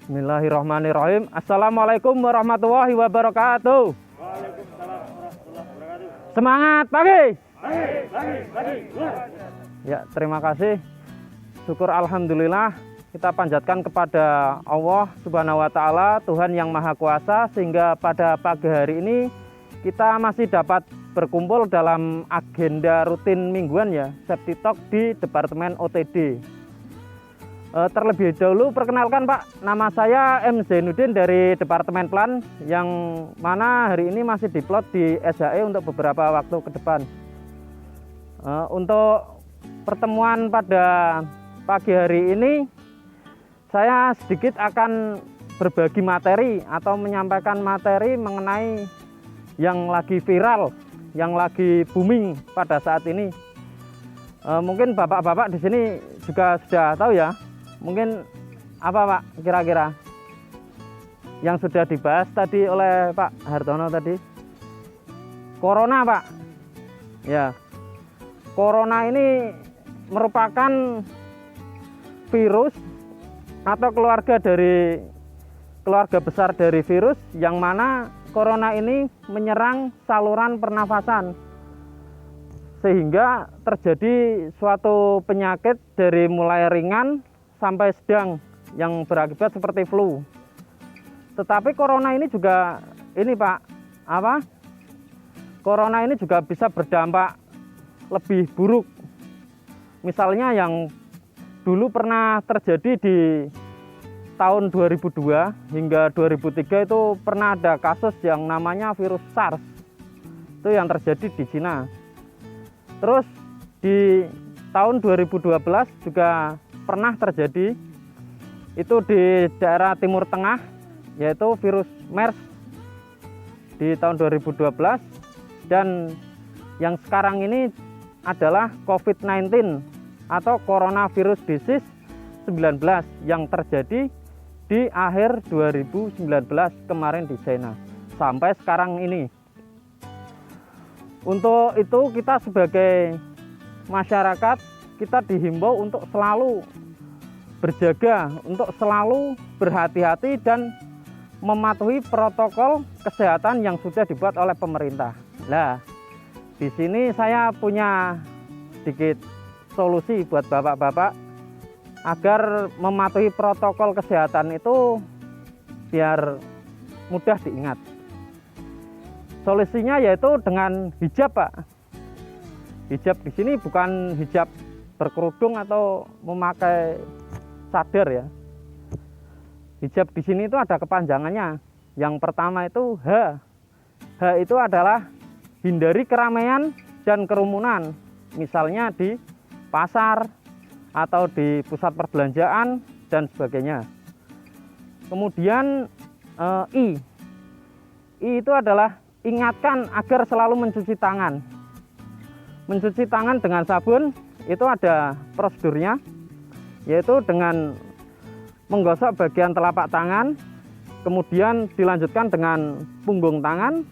Bismillahirrahmanirrahim. Assalamualaikum warahmatullahi wabarakatuh. Waalaikumsalam warahmatullahi wabarakatuh. Semangat pagi. Pagi. Ya, terima kasih. Syukur alhamdulillah kita panjatkan kepada Allah Subhanahu wa taala, Tuhan yang Maha Kuasa, sehingga pada pagi hari ini kita masih dapat berkumpul dalam agenda rutin mingguan ya, Safety Talk di Departemen OTD. Terlebih dahulu perkenalkan Pak, nama saya M. Zainuddin dari Departemen Plan, yang mana hari ini masih diplot di SHE untuk beberapa waktu ke depan. Untuk pertemuan pada pagi hari ini, saya sedikit akan berbagi materi atau menyampaikan materi mengenai yang lagi viral, yang lagi booming pada saat ini. Mungkin bapak-bapak di sini juga sudah tahu ya. Mungkin apa Pak kira-kira yang sudah dibahas tadi oleh Pak Hartono tadi? Corona Pak. Ya, Corona ini merupakan virus atau keluarga besar dari virus, yang mana Corona ini menyerang saluran pernafasan, sehingga terjadi suatu penyakit dari mulai ringan sampai sedang yang berakibat seperti flu. Tetapi Corona ini juga Corona ini juga bisa berdampak lebih buruk. Misalnya yang dulu pernah terjadi di tahun 2002 hingga 2003 itu pernah ada kasus yang namanya virus SARS. Itu yang terjadi di Cina. Terus di tahun 2012 juga pernah terjadi itu di daerah Timur Tengah, yaitu virus MERS di tahun 2012, dan yang sekarang ini adalah COVID-19 atau Coronavirus Disease 19 yang terjadi di akhir 2019 kemarin di China sampai sekarang ini. Untuk itu kita sebagai masyarakat, kita dihimbau untuk selalu berjaga, untuk selalu berhati-hati dan mematuhi protokol kesehatan yang sudah dibuat oleh pemerintah. Nah, di sini saya punya sedikit solusi buat bapak-bapak agar mematuhi protokol kesehatan itu biar mudah diingat. Solusinya yaitu dengan hijab, Pak. Hijab di sini bukan hijab berkerudung atau memakai cadar ya. Hijab di sini itu ada kepanjangannya. Yang pertama itu H. H itu adalah hindari keramaian dan kerumunan. Misalnya di pasar atau di pusat perbelanjaan dan sebagainya. Kemudian I. I itu adalah ingatkan agar selalu mencuci tangan. Mencuci tangan dengan sabun itu ada prosedurnya, yaitu dengan menggosok bagian telapak tangan, kemudian dilanjutkan dengan punggung tangan,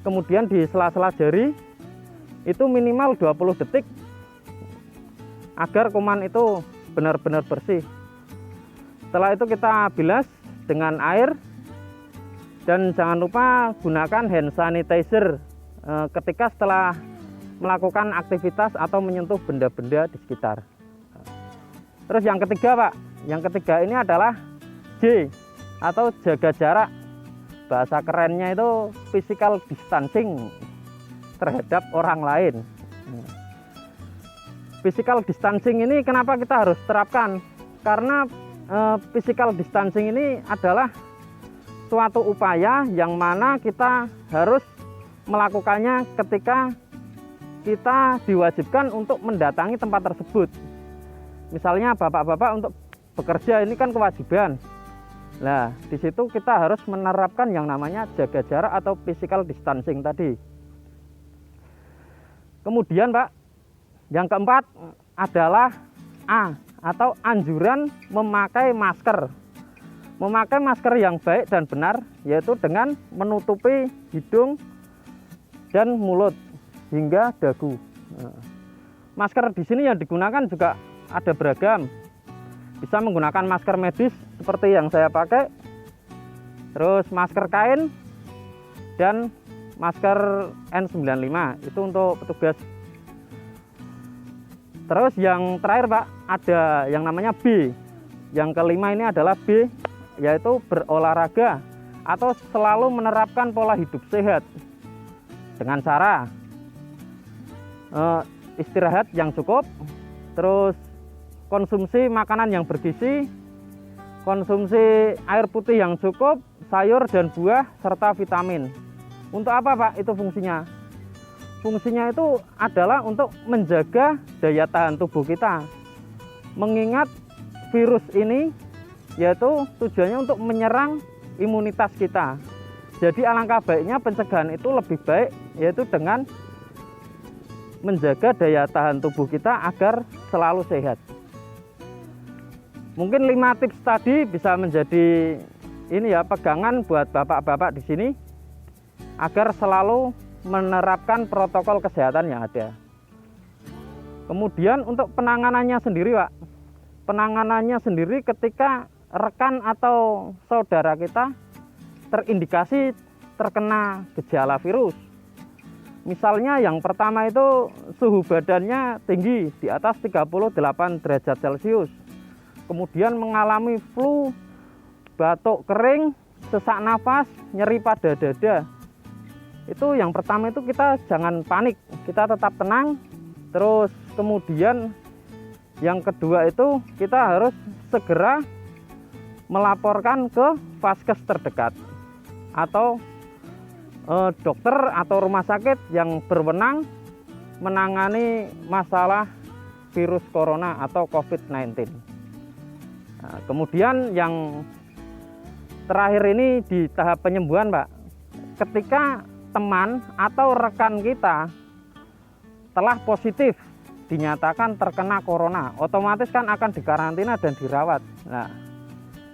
kemudian di sela-sela jari, itu minimal 20 detik agar kuman itu benar-benar bersih. Setelah itu kita bilas dengan air, dan jangan lupa gunakan hand sanitizer ketika setelah melakukan aktivitas atau menyentuh benda-benda di sekitar. Terus yang ketiga Pak, yang ketiga ini adalah J atau jaga jarak. Bahasa kerennya itu physical distancing terhadap orang lain. Physical distancing ini kenapa kita harus terapkan? Karena physical distancing ini adalah suatu upaya yang mana kita harus melakukannya ketika kita diwajibkan untuk mendatangi tempat tersebut. Misalnya bapak-bapak untuk bekerja ini kan kewajiban. Nah, di situ kita harus menerapkan yang namanya jaga jarak atau physical distancing tadi. Kemudian Pak, yang keempat adalah A atau anjuran memakai masker. Memakai masker yang baik dan benar, yaitu dengan menutupi hidung dan mulut hingga dagu. Masker di sini yang digunakan juga ada beragam. Bisa menggunakan masker medis seperti yang saya pakai, terus masker kain dan masker N95 itu untuk petugas. Terus yang terakhir Pak, ada yang namanya B. Yang kelima ini adalah B, yaitu berolahraga atau selalu menerapkan pola hidup sehat dengan cara istirahat yang cukup, terus konsumsi makanan yang bergizi, konsumsi air putih yang cukup, sayur dan buah, serta vitamin. Untuk apa Pak itu fungsinya? Fungsinya itu adalah untuk menjaga daya tahan tubuh kita. Mengingat virus ini yaitu tujuannya untuk menyerang imunitas kita. Jadi alangkah baiknya pencegahan itu lebih baik, yaitu dengan menjaga daya tahan tubuh kita agar selalu sehat. Mungkin 5 tips tadi bisa menjadi ini ya pegangan buat bapak-bapak di sini agar selalu menerapkan protokol kesehatan yang ada. Kemudian untuk penanganannya sendiri Pak, penanganannya sendiri ketika rekan atau saudara kita terindikasi terkena gejala virus. Misalnya yang pertama itu suhu badannya tinggi di atas 38 derajat Celcius. Kemudian mengalami flu, batuk kering, sesak nafas, nyeri pada dada. Itu yang pertama itu kita jangan panik, kita tetap tenang. Terus kemudian yang kedua itu kita harus segera melaporkan ke vaskes terdekat atau dokter atau rumah sakit yang berwenang menangani masalah virus corona atau COVID-19. Nah, kemudian yang terakhir ini di tahap penyembuhan Pak, ketika teman atau rekan kita telah positif dinyatakan terkena corona, otomatis kan akan dikarantina dan dirawat. Nah,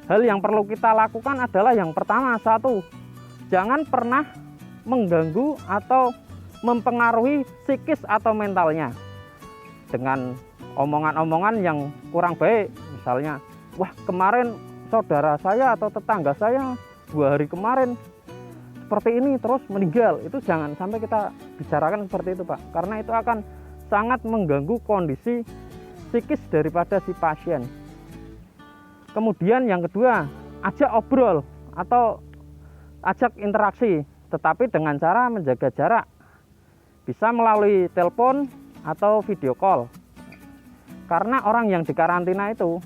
hal yang perlu kita lakukan adalah yang pertama, satu, jangan pernah mengganggu atau mempengaruhi psikis atau mentalnya dengan omongan-omongan yang kurang baik. Misalnya, wah kemarin saudara saya atau tetangga saya 2 hari kemarin seperti ini terus meninggal. Itu jangan sampai kita bicarakan seperti itu Pak, karena itu akan sangat mengganggu kondisi psikis daripada si pasien. Kemudian yang kedua, ajak obrol atau ajak interaksi, tetapi dengan cara menjaga jarak. Bisa melalui telepon atau video call. Karena orang yang dikarantina itu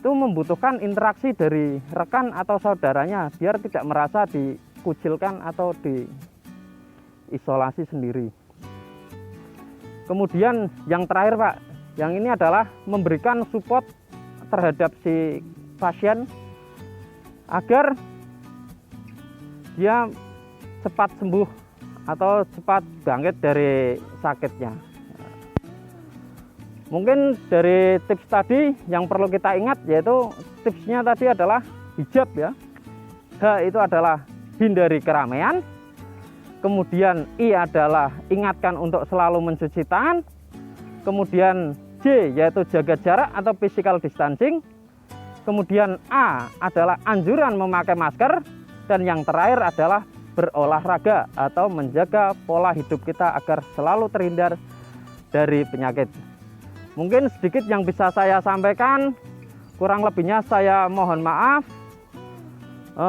membutuhkan interaksi dari rekan atau saudaranya biar tidak merasa dikucilkan atau diisolasi sendiri. Kemudian yang terakhir Pak, yang ini adalah memberikan support terhadap si pasien agar dia cepat sembuh atau cepat bangkit dari sakitnya. Mungkin dari tips tadi yang perlu kita ingat yaitu tipsnya tadi adalah hijab ya. H itu adalah hindari keramaian. Kemudian I adalah ingatkan untuk selalu mencuci tangan. Kemudian J yaitu jaga jarak atau physical distancing. Kemudian A adalah anjuran memakai masker. Dan yang terakhir adalah berolahraga atau menjaga pola hidup kita agar selalu terhindar dari penyakit. Mungkin sedikit yang bisa saya sampaikan, kurang lebihnya saya mohon maaf.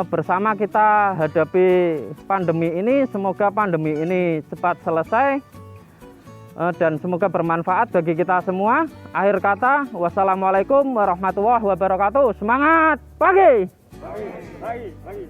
Bersama kita hadapi pandemi ini, semoga pandemi ini cepat selesai dan semoga bermanfaat bagi kita semua. Akhir kata, wassalamualaikum warahmatullahi wabarakatuh. Semangat pagi! Pagi, pagi, pagi,